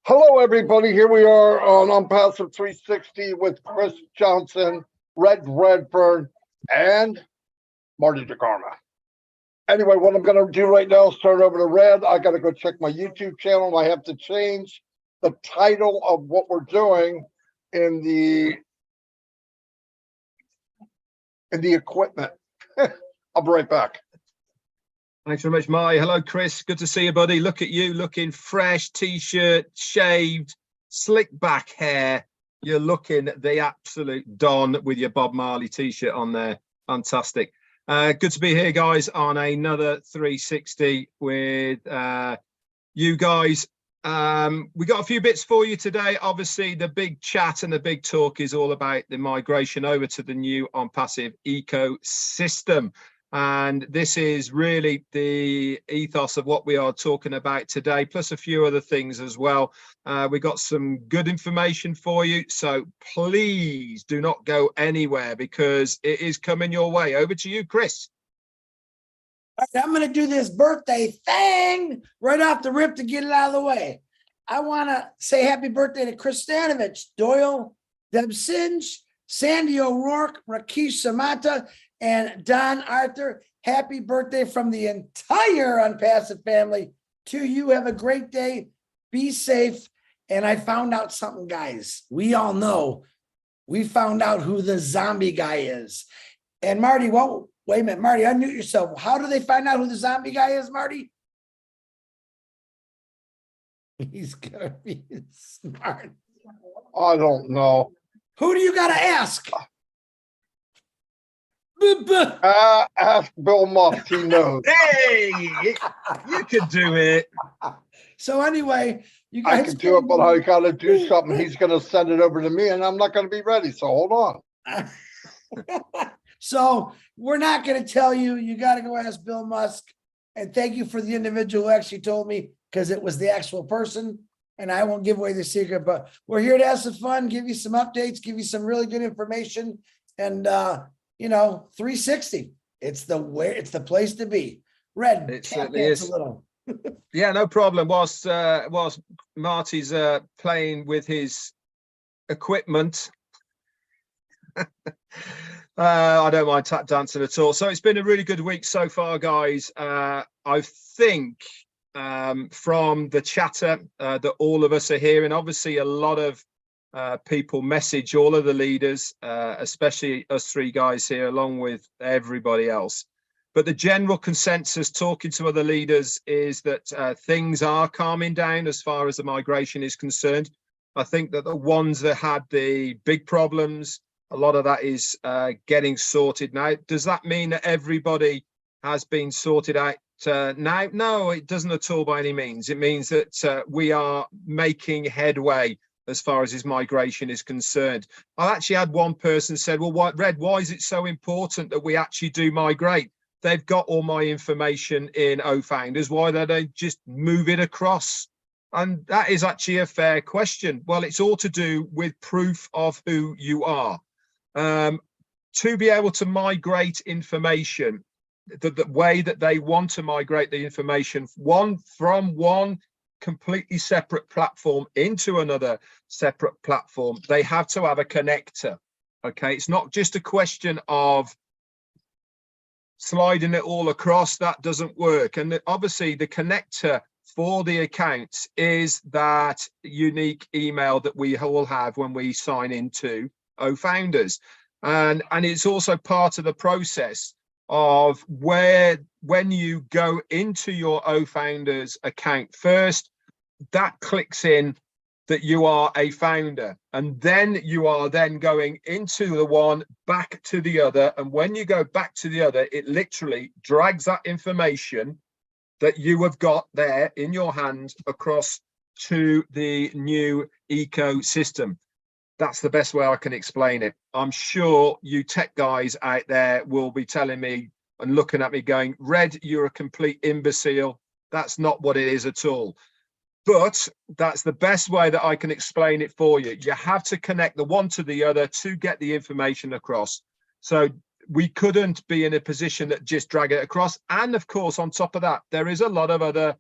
Hello, everybody. Here we are on ONPASSIVE 360 with Chris Johnson, Redfern, and Marty Degarmo. Anyway, what I'm going to do right now is turn over to Red. I got to go check my YouTube channel. I have to change the title of what we're doing in the equipment. I'll be right back. Thanks very much, Marty. Hello, Chris. Good to see you, buddy. Look at you, looking fresh, t-shirt, shaved, slick back hair. You're looking the absolute Don with your Bob Marley t-shirt on there. Fantastic. Good to be here, guys, on another 360 with you guys. We got a few bits for you today. Obviously, the big chat and the big talk is all about the migration over to the new ONPASSIVE ecosystem. And this is really the ethos of what we are talking about today, plus a few other things as well. We got some good information for you, so please do not go anywhere because it is coming your way. Over to you, Chris. All right, I'm going to do this birthday thing right off the rip to get it out of the way. I want to say happy birthday to Chris Stanovich, Doyle, Deb Singe, Sandy O'Rourke, Rakesh Samata, and Don Arthur. Happy birthday from the entire ONPASSIVE family to you. Have a great day. Be safe. And I found out something, guys. We all know. We found out who the zombie guy is. And Marty, well, wait a minute, Marty, unmute yourself. How do they find out who the zombie guy is, Marty? He's gonna be smart. I don't know. Who do you gotta ask? Ask Bill Musk, he knows. Hey, you can do it. So anyway, you guys I can do it, but I got to do something. He's going to send it over to me, and I'm not going to be ready. So hold on. So we're not going to tell you. You got to go ask Bill Musk. And thank you for the individual who actually told me, because it was the actual person. And I won't give away the secret, but we're here to have some fun, give you some updates, give you some really good information. And, you know, 360, it's the place to be. Red, it certainly is a little. Yeah, no problem. Whilst Marty's playing with his equipment, I don't mind tap dancing at all. So it's been a really good week so far, guys. I think from the chatter that all of us are hearing, obviously a lot of people message all of the leaders, especially us three guys here, along with everybody else. But the general consensus, talking to other leaders, is that things are calming down as far as the migration is concerned. I think that the ones that had the big problems, a lot of that is getting sorted now. Does that mean that everybody has been sorted out now? No, it doesn't at all by any means. It means that we are making headway as far as his migration is concerned. I actually had one person said, well, why is it so important that we actually do migrate? They've got all my information in OFounders. Why don't they just move it across? And that is actually a fair question. Well, it's all to do with proof of who you are. To be able to migrate information, the way that they want to migrate the information, from one completely separate platform into another separate platform, they have to have a connector. Okay, it's not just a question of sliding it all across. That doesn't work. And obviously the connector for the accounts is that unique email that we all have when we sign into OFounders. And it's also part of the process of when you go into your OFounders account first, that clicks in that you are a founder, and then you are then going into the one, back to the other. And when you go back to the other, it literally drags that information that you have got there in your hand across to the new ecosystem. That's the best way I can explain it. I'm sure you tech guys out there will be telling me and looking at me going, Red, you're a complete imbecile. That's not what it is at all. But that's the best way that I can explain it for you. You have to connect the one to the other to get the information across. So we couldn't be in a position that just drag it across. And of course, on top of that, there is a lot of other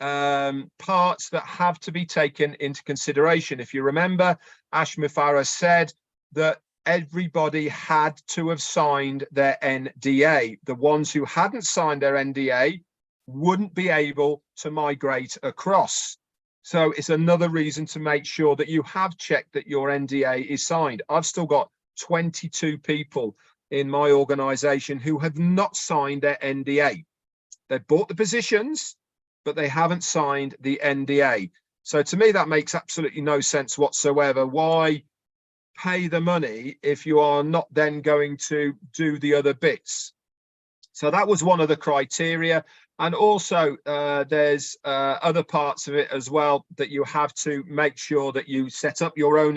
parts that have to be taken into consideration. If you remember, Ash Mufara said that everybody had to have signed their NDA. The ones who hadn't signed their NDA wouldn't be able to migrate across. So it's another reason to make sure that you have checked that your NDA is signed. I've still got 22 people in my organization who have not signed their NDA. They've bought the positions, but they haven't signed the NDA. So to me, that makes absolutely no sense whatsoever. Why pay the money if you are not then going to do the other bits? So that was one of the criteria. And also there's other parts of it as well, that you have to make sure that you set up your own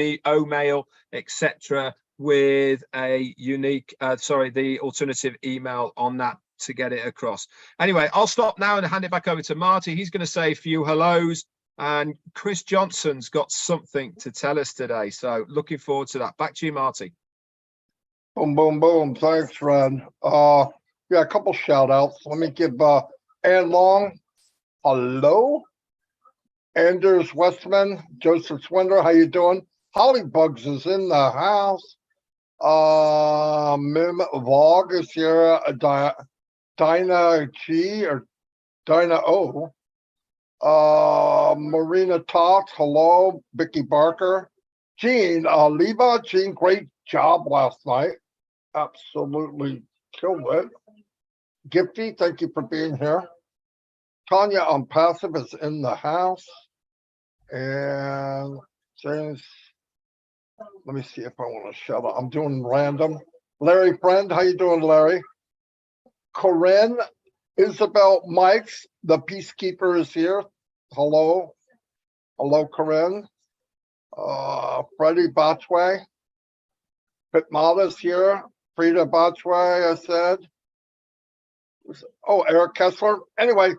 mail, etc., with a unique, the alternative email on that to get it across. Anyway, I'll stop now and hand it back over to Marty. He's going to say a few hellos, and Chris Johnson's got something to tell us today. So looking forward to that. Back to you, Marty. Boom, boom, boom. Thanks, Red. Yeah, a couple shout outs. Let me give Ann Long, hello. Anders Westman, Joseph Swindler, how you doing? Hollybugs is in the house. Mim Vog is here. Dinah G or Dinah O. Marina Tot, hello. Vicky Barker. Jean, Leva, Jean, great job last night. Absolutely killed it. Gifty, thank you for being here. Tanya ONPASSIVE is in the house. And James, let me see if I want to shout out. I'm doing random. Larry Friend, how you doing, Larry? Corinne, Isabel Mikes, the Peacekeeper is here. Hello. Hello, Corinne. Freddie Botchway. Pitmata's here. Frida Botchway, I said. Oh, Eric Kessler. Anyway,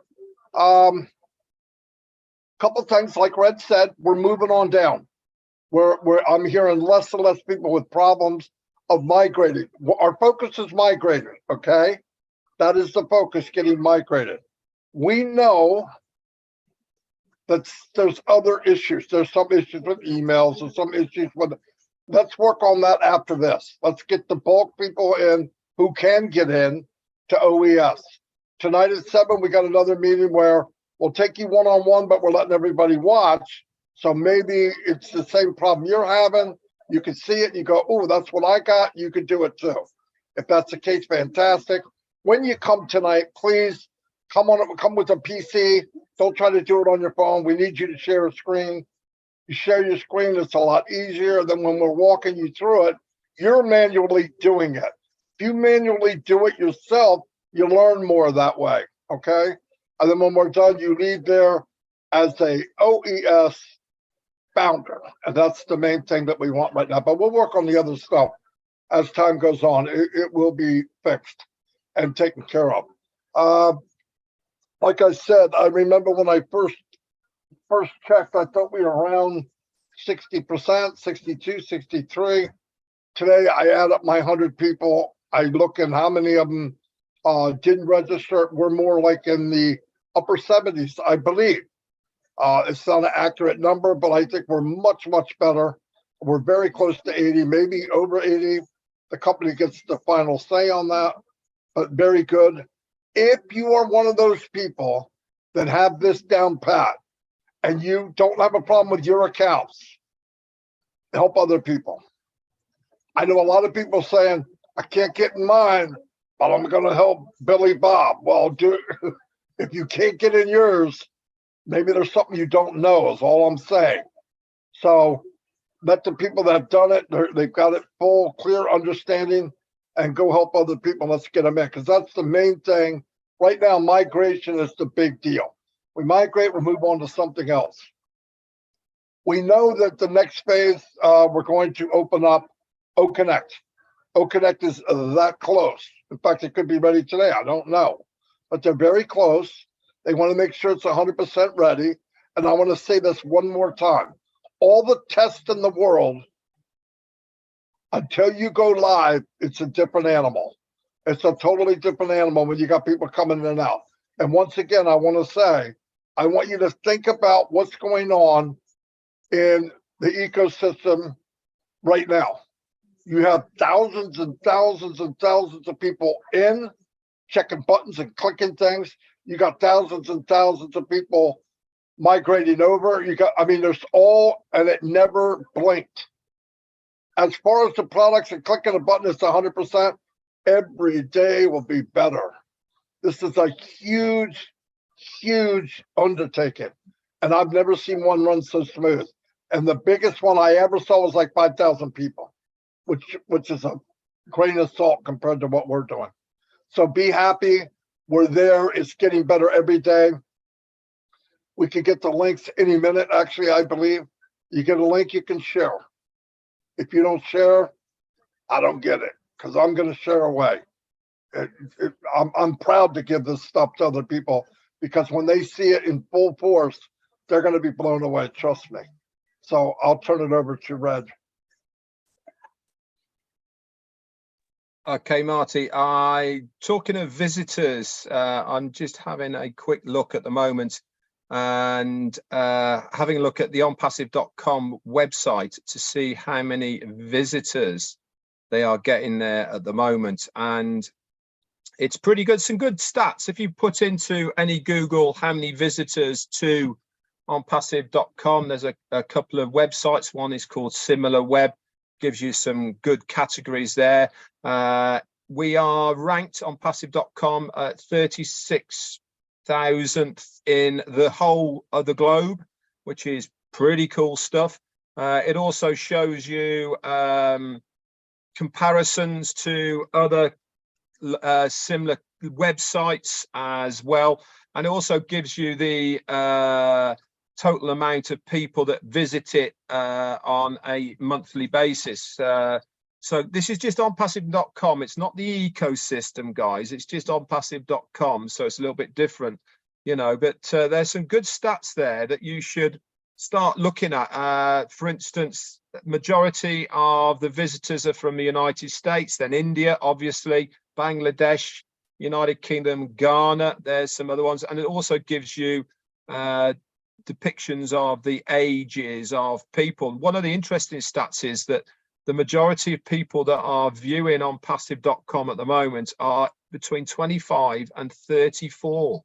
couple things like Red said, we're moving on down. I'm hearing less and less people with problems of migrating. Our focus is migrating, okay? That is the focus, getting migrated. We know that there's other issues. There's some issues with emails and some issues with, let's work on that after this. Let's get the bulk people in who can get in to OES. Tonight at 7, we got another meeting where we'll take you one-on-one, but we're letting everybody watch. So maybe it's the same problem you're having. You can see it and you go, oh, that's what I got. You could do it too. If that's the case, fantastic. When you come tonight, please come with a PC. Don't try to do it on your phone. We need you to share a screen. You share your screen, it's a lot easier than when we're walking you through it. You're manually doing it. If you manually do it yourself, you learn more that way, okay? And then when we're done, you leave there as a OES founder. And that's the main thing that we want right now. But we'll work on the other stuff as time goes on. It will be fixed and taken care of. Like I said, I remember when I first checked, I thought we were around 60%, 62, 63. Today, I add up my 100 people. I look at how many of them didn't register. We're more like in the upper 70s, I believe. It's not an accurate number, but I think we're much, much better. We're very close to 80, maybe over 80. The company gets the final say on that, but very good. If you are one of those people that have this down pat and you don't have a problem with your accounts, help other people. I know a lot of people saying, I can't get in mine, but I'm going to help Billy Bob. Well, if you can't get in yours, maybe there's something you don't know is all I'm saying. So let the people that have done it, they've got it full, clear understanding, and go help other people. Let's get them in, because that's the main thing. Right now, migration is the big deal. We migrate, we move on to something else. We know that the next phase, we're going to open up OConnect. OConnect is that close. In fact, it could be ready today. I don't know. But they're very close. They want to make sure it's 100% ready. And I want to say this one more time. All the tests in the world, until you go live, it's a different animal. It's a totally different animal when you got people coming in and out. And once again, I want to say, I want you to think about what's going on in the ecosystem right now. You have thousands and thousands and thousands of people in checking buttons and clicking things. You got thousands and thousands of people migrating over. I mean, there's all, and it never blinked. As far as the products and clicking a button, it's 100%. Every day will be better. This is a huge, huge undertaking. And I've never seen one run so smooth. And the biggest one I ever saw was like 5,000 people, which is a grain of salt compared to what we're doing. So be happy. We're there. It's getting better every day. We could get the links any minute. Actually, I believe you get a link, you can share. If you don't share, I don't get it, because I'm going to share away. I'm proud to give this stuff to other people, because when they see it in full force, they're going to be blown away. Trust me. So I'll turn it over to Red. Okay, Marty, talking of visitors, I'm just having a quick look at the moment and having a look at the onpassive.com website to see how many visitors they are getting there at the moment. And it's pretty good, some good stats. If you put into any Google how many visitors to onpassive.com, there's a couple of websites. One is called Similar Web, gives you some good categories there. We are ranked on passive.com at 36,000th in the whole of the globe, which is pretty cool stuff. It also shows you comparisons to other similar websites as well, and it also gives you the total amount of people that visit it on a monthly basis. So this is just onpassive.com. It's not the ecosystem, guys. It's just onpassive.com. So it's a little bit different, you know, but there's some good stats there that you should start looking at. For instance, majority of the visitors are from the United States, then India, obviously, Bangladesh, United Kingdom, Ghana. There's some other ones. And it also gives you depictions of the ages of people. One of the interesting stats is that the majority of people that are viewing on passive.com at the moment are between 25 and 34.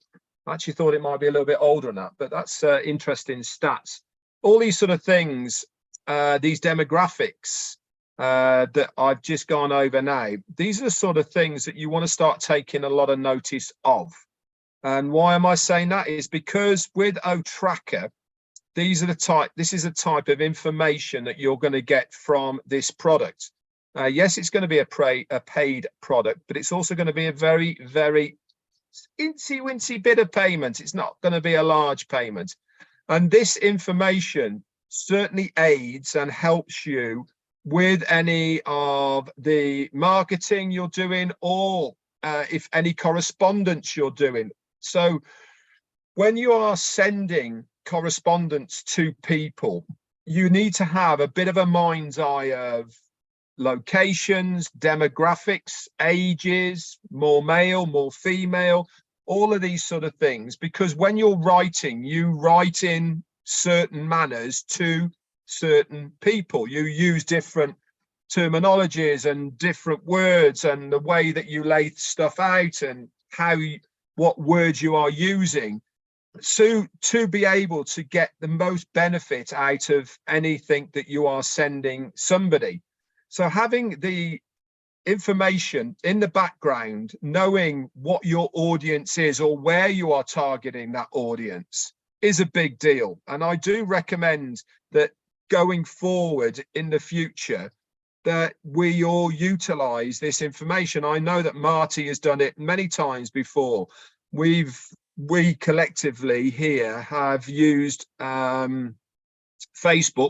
I actually thought it might be a little bit older than that, but that's interesting stats. All these sort of things, these demographics that I've just gone over now, these are the sort of things that you want to start taking a lot of notice of. And why am I saying that? Is because with OTracker, this is a type of information that you're going to get from this product. Yes, it's going to be a paid product, but it's also going to be a very, very incy-wincy bit of payment. It's not going to be a large payment. And this information certainly aids and helps you with any of the marketing you're doing, or if any correspondence you're doing. So when you are sending correspondence to people, you need to have a bit of a mind's eye of locations, demographics, ages, more male, more female, all of these sort of things, because when you're writing, you write in certain manners to certain people. You use different terminologies and different words, and the way that you lay stuff out and what words you are using, so to be able to get the most benefit out of anything that you are sending somebody. So having the information in the background, knowing what your audience is or where you are targeting that audience, is a big deal. And I do recommend that going forward in the future, that we all utilize this information. I know that Marty has done it many times before. We collectively here have used Facebook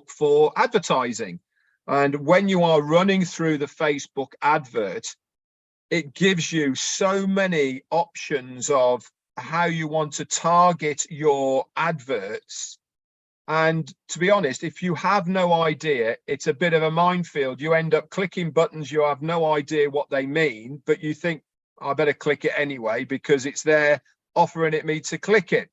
for advertising. And when you are running through the Facebook advert, it gives you so many options of how you want to target your adverts. And to be honest, if you have no idea, it's a bit of a minefield. You end up clicking buttons, you have no idea what they mean, but you think, I better click it anyway because it's there offering it me to click it.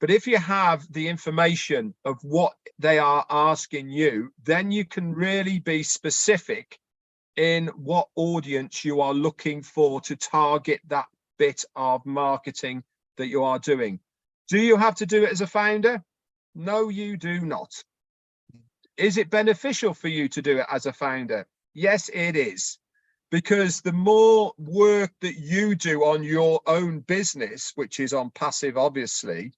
But if you have the information of what they are asking you, then you can really be specific in what audience you are looking for to target that bit of marketing that you are doing. Do you have to do it as a founder? No, you do not. Is it beneficial for you to do it as a founder? Yes, it is. Because the more work that you do on your own business, which is on passive, obviously,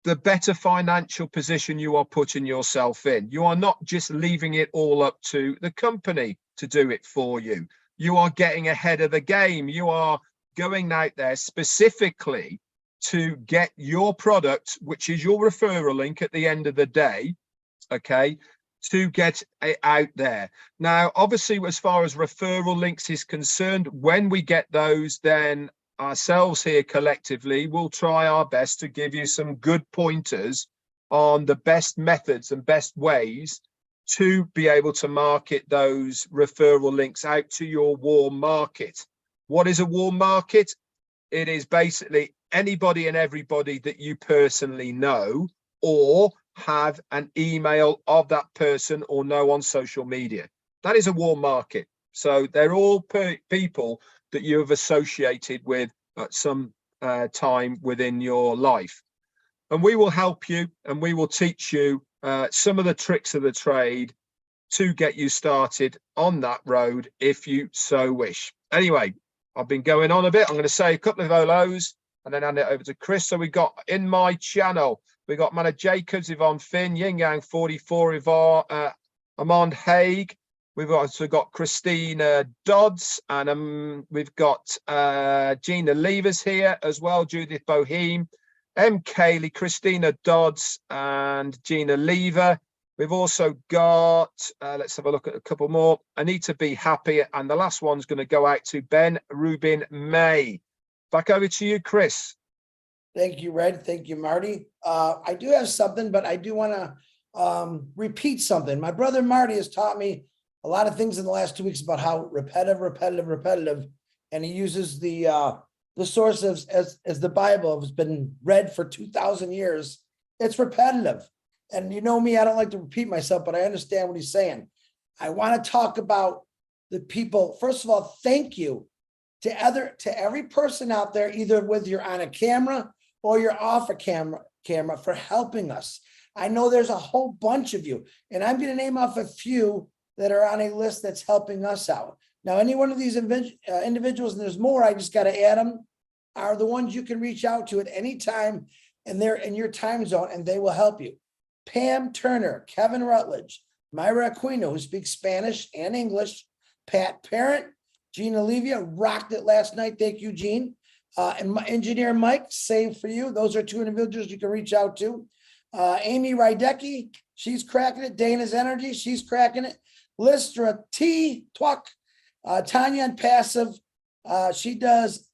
the better financial position you are putting yourself in. You are not just leaving it all up to the company to do it for you. You are getting ahead of the game. You are going out there specifically to get your product, which is your referral link at the end of the day, okay, to get it out there. Now, obviously, as far as referral links is concerned, when we get those, then ourselves here collectively will try our best to give you some good pointers on the best methods and best ways to be able to market those referral links out to your warm market. What is a warm market? It is basically anybody and everybody that you personally know or have an email of that person or know on social media. That is a warm market. So they're all people that you have associated with at some time within your life. And we will help you and we will teach you some of the tricks of the trade to get you started on that road if you so wish. Anyway, I've been going on a bit. I'm going to say a couple of hellos and then hand it over to Chris. So we got in my channel, we got Mana Jacobs, Yvonne Finn, Yin Yang 44, Yvonne, Amand Haig. We've also got Christina Dodds, and we've got Gina Levers here as well, Judith Boheme, M. Kaylee, Christina Dodds, and Gina Lever. We've also got, let's have a look at a couple more, Anita Be Happy, and the last one's going to go out to Ben Rubin May. Back over to you, Chris. Thank you, Red. Thank you, Marty. I do have something, but I do want to repeat something. My brother Marty has taught me a lot of things in the last 2 weeks about how repetitive, and he uses the source as the Bible has been read for 2,000 years. It's repetitive, and you know me, I don't like to repeat myself, but I understand what he's saying. I want to talk about the people. First of all, thank you to every person out there, either whether you're on a camera or you're off a camera for helping us. I know there's a whole bunch of you, and I'm going to name off a few that are on a list that's helping us out. Now, any one of these individuals, and there's more, I just got to add them, are the ones you can reach out to at any time, and they're in your time zone, and they will help you. Pam Turner, Kevin Rutledge, Myra Aquino, who speaks Spanish and English, Pat Parent, Gene Olivia, rocked it last night. Thank you, Gene. And my engineer Mike, same for you. Those are two individuals you can reach out to. Amy Rydecki, she's cracking it. Dana's Energy, she's cracking it. Listra T. Twuck, Tanya ONPASSIVE. She does,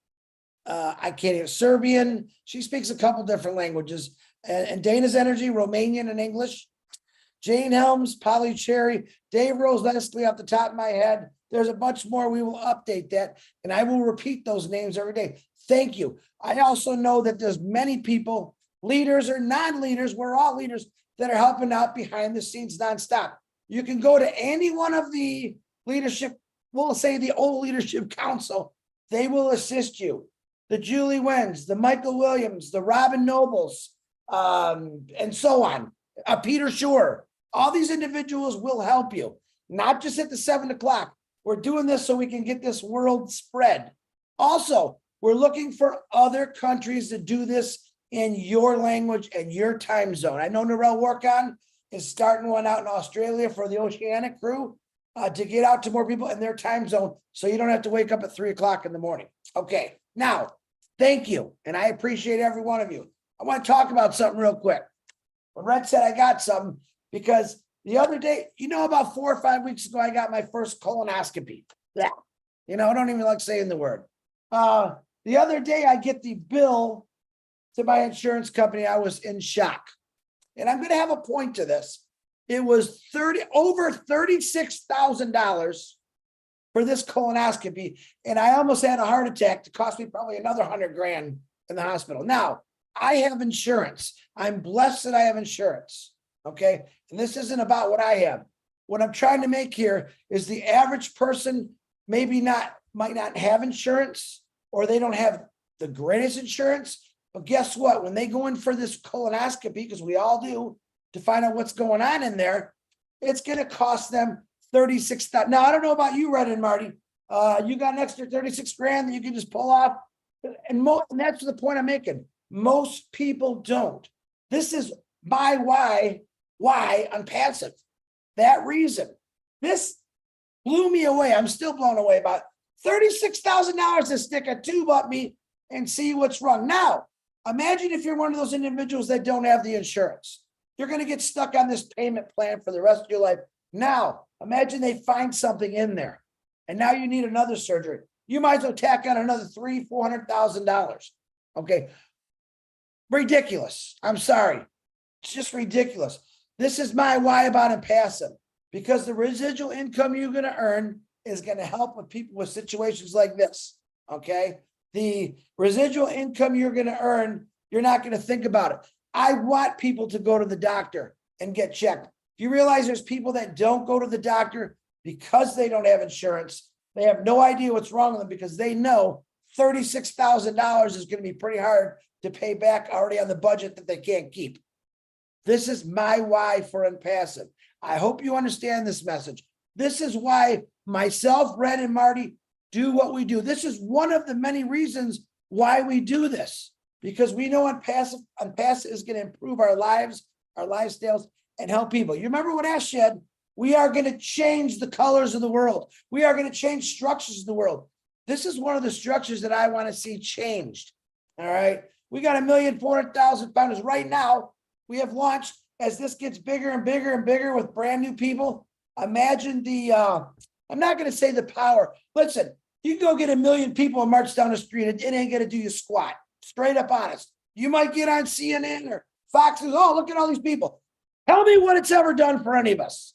I can't even, Serbian. She speaks a couple different languages. And Dana's Energy, Romanian and English. Jane Helms, Polly Cherry, Dave Rose Leslie off the top of my head. There's a bunch more. We will update that. And I will repeat those names every day. Thank you. I also know that there's many people, leaders or non-leaders, we're all leaders, that are helping out behind the scenes nonstop. You can go to any one of the leadership, we'll say the old leadership council. They will assist you. The Julie Wens, the Michael Williams, the Robin Nobles, and so on. Peter Shore. All these individuals will help you, not just at the 7 o'clock. We're doing this so we can get this world spread. Also, we're looking for other countries to do this in your language and your time zone. I know Narelle Workon is starting one out in Australia for the Oceanic crew to get out to more people in their time zone so you don't have to wake up at 3 o'clock in the morning. Okay, now, thank you. And I appreciate every one of you. I want to talk about something real quick. When Red said I got something, because the other day, about 4 or 5 weeks ago, I got my first colonoscopy. Yeah. I don't even like saying the word. The other day, I get the bill to my insurance company. I was in shock. And I'm going to have a point to this. It was over $36,000 for this colonoscopy. And I almost had a heart attack to cost me probably another $100,000 in the hospital. Now, I have insurance. I'm blessed that I have insurance. Okay. And this isn't about what I have. What I'm trying to make here is the average person might not have insurance, or they don't have the greatest insurance. But guess what? When they go in for this colonoscopy, because we all do, to find out what's going on in there, it's going to cost them $36,000. Now, I don't know about you, Red and Marty. You got an extra 36 grand that you can just pull off. And that's the point I'm making. Most people don't. This is my why on passive. That reason. This blew me away. I'm still blown away about $36,000 to stick a tube up me and see what's wrong. Now, imagine if you're one of those individuals that don't have the insurance. You're going to get stuck on this payment plan for the rest of your life. Now, imagine they find something in there, and now you need another surgery. You might as well tack on another $300,000-$400,000. Okay. Ridiculous. I'm sorry. It's just ridiculous. This is my why about impassive, because the residual income you're going to earn is going to help with people with situations like this. Okay. The residual income you're going to earn, you're not going to think about it. I want people to go to the doctor and get checked. Do you realize there's people that don't go to the doctor because they don't have insurance? They have no idea what's wrong with them because they know $36,000 is going to be pretty hard to pay back already on the budget that they can't keep. This is my why for impassive. I hope you understand this message. This is why myself, Red, and Marty do what we do. This is one of the many reasons why we do this, because we know impassive is going to improve our lives, our lifestyles, and help people. You remember what Ash said? We are going to change the colors of the world. We are going to change structures of the world. This is one of the structures that I want to see changed. All right. We got 1,400,000 founders right now. We have launched, as this gets bigger and bigger and bigger with brand new people. Imagine the, I'm not going to say the power. Listen, you can go get 1 million people and march down the street. It ain't going to do you squat. Straight up honest. You might get on CNN or Fox and, oh, look at all these people. Tell me what it's ever done for any of us.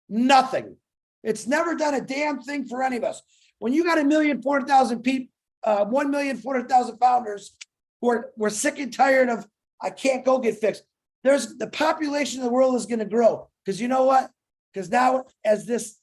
Nothing. It's never done a damn thing for any of us. When you got 1,400,000 people, 1,400,000 founders who are sick and tired of, I can't go get fixed. There's the population of the world is going to grow. Because you know what? Because now as this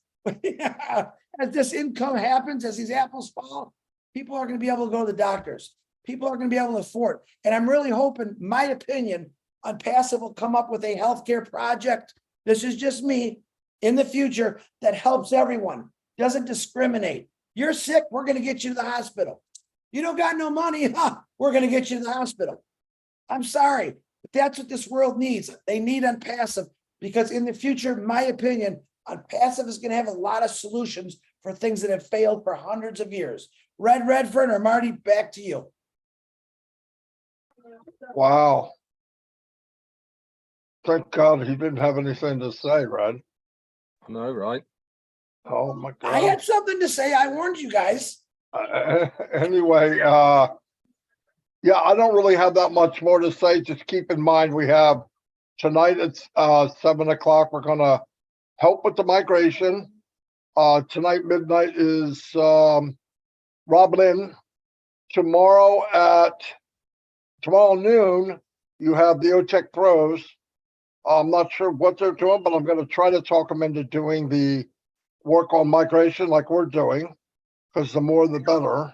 income happens, as these apples fall, people are going to be able to go to the doctors. People are going to be able to afford. And I'm really hoping, my opinion, ONPASSIVE will come up with a healthcare project. This is just me in the future that helps everyone, doesn't discriminate. You're sick, we're going to get you to the hospital. You don't got no money, we're going to get you to the hospital. I'm sorry, but that's what this world needs. They need ONPASSIVE, because in the future, my opinion, ONPASSIVE is going to have a lot of solutions for things that have failed for hundreds of years. Redfern or Marty, back to you. Wow. Thank God he didn't have anything to say, Red. I know, right? Oh my God. I had something to say. I warned you guys. Anyway, yeah, I don't really have that much more to say. Just keep in mind, we have tonight, it's 7 o'clock. We're going to help with the migration. Tonight, midnight is Rob Lynn. Tomorrow noon, you have the OTEC pros. I'm not sure what they're doing, but I'm going to try to talk them into doing the work on migration like we're doing, because the more the better.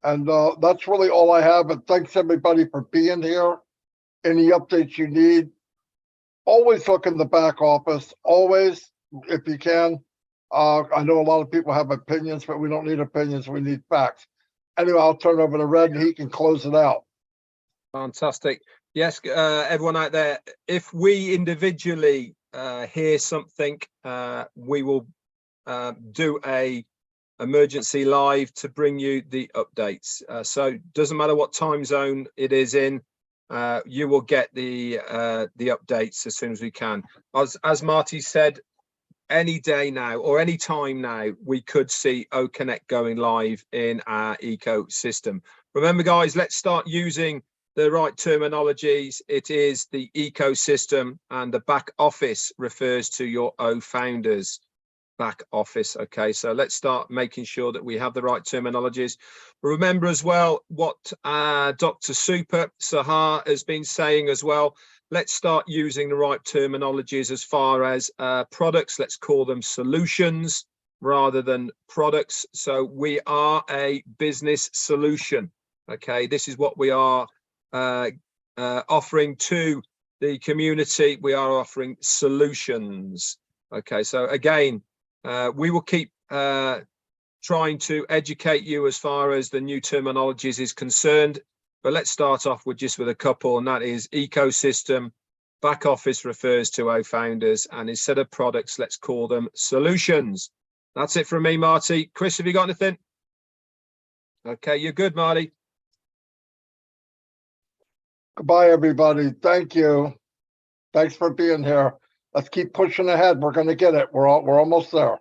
And that's really all I have. But thanks everybody for being here. Any updates you need, always look in the back office, always, if you can. I know a lot of people have opinions, but we don't need opinions, we need facts. Anyway, I'll turn over to Red and he can close it out. Fantastic. Yes, everyone out there, if we individually hear something, we will do a emergency live to bring you the updates. So doesn't matter what time zone it is in, you will get the updates as soon as we can. As Marty said, any day now or any time now, we could see OConnect going live in our ecosystem. Remember, guys, let's start using the right terminologies. It is the ecosystem, and the back office refers to your O founders. back office. Okay, so let's start making sure that we have the right terminologies. Remember as well what Dr. Super Sahar has been saying as well. Let's start using the right terminologies as far as products. Let's call them solutions rather than products. So we are a business solution. Okay, this is what we are offering to the community. We are offering solutions. Okay, so again, we will keep trying to educate you as far as the new terminologies is concerned, but let's start off with just with a couple, and that is ecosystem. Back office refers to our founders, and instead of products, let's call them solutions. That's it from me, Marty. Chris, have you got anything? Okay, you're good, Marty. Goodbye, everybody. Thank you. Thanks for being here. Let's keep pushing ahead. We're going to get it. We're almost there.